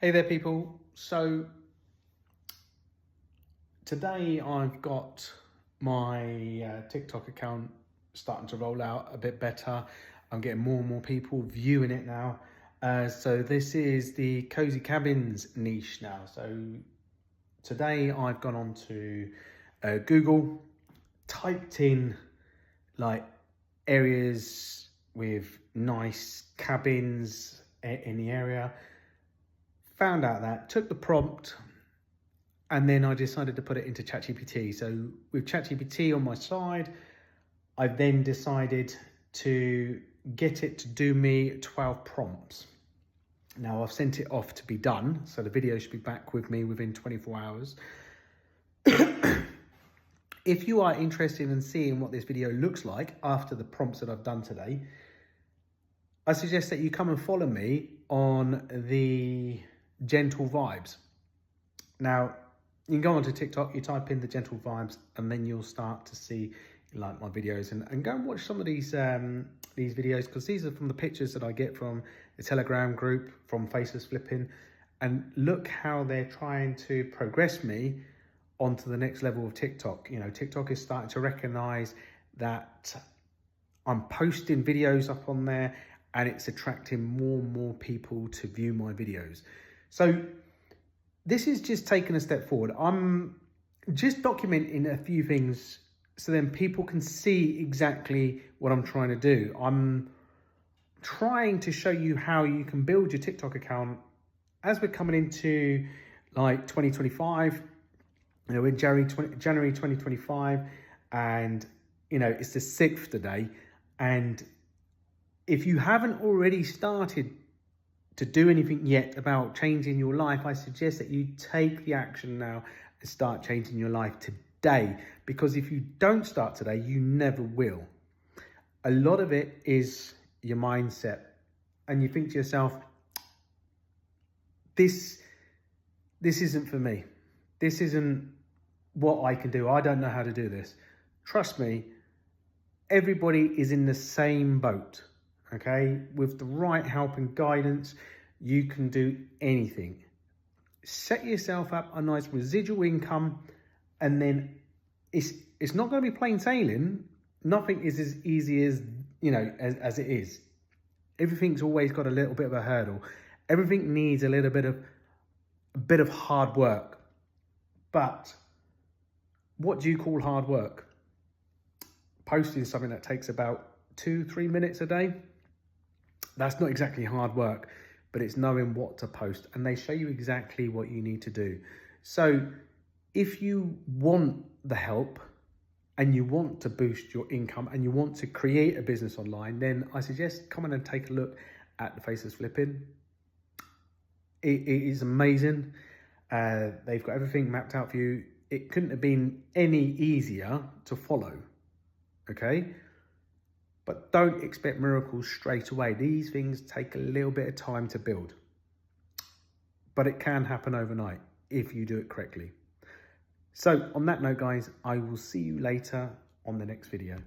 Hey there people, so today I've got my TikTok account starting to roll out a bit better. I'm getting more and more people viewing it now. So this is the cozy cabins niche now. So today I've gone on to Google, typed in like areas with nice cabins in the area, found out that, took the prompt, and then I decided to put it into ChatGPT. So with ChatGPT on my side, I then decided to get it to do me 12 prompts. Now I've sent it off to be done, so the video should be back with me within 24 hours. If you are interested in seeing what this video looks like after the prompts that I've done today, I suggest that you come and follow me on the Gentle Vibes. Now, you can go onto TikTok, you type in the Gentle Vibes, and then you'll start to see like my videos, and go and watch some of these videos, because these are from the pictures that I get from the Telegram group from Faceless Flipping, and look how they're trying to progress me onto the next level of TikTok. You know, TikTok is starting to recognize that I'm posting videos up on there and it's attracting more and more people to view my videos. So this is just taking a step forward. I'm just documenting a few things so then people can see exactly what I'm trying to do. I'm trying to show you how you can build your TikTok account as we're coming into like 2025. You know, in January 2025, and you know, it's the 6th today. And if you haven't already started to do anything yet about changing your life, I suggest that you take the action now and start changing your life today. Because if you don't start today, you never will. A lot of it is your mindset. And you think to yourself, this isn't for me. This isn't what I can do. I don't know how to do this. Trust me, everybody is in the same boat. Okay, with the right help and guidance, you can do anything. Set yourself up a nice residual income, and then it's not going to be plain sailing. Nothing is as easy as, you know, as it is. Everything's always got a little bit of a hurdle. Everything needs a bit of hard work. But what do you call hard work? Posting something that takes about 2-3 minutes a day, that's not exactly hard work, but it's knowing what to post, and they show you exactly what you need to do. So if you want the help and you want to boost your income and you want to create a business online, then I suggest come in and take a look at the Faceless Flipping. It is amazing. They've got everything mapped out for you. It couldn't have been any easier to follow, okay? But don't expect miracles straight away. These things take a little bit of time to build. But it can happen overnight if you do it correctly. So on that note, guys, I will see you later on the next video.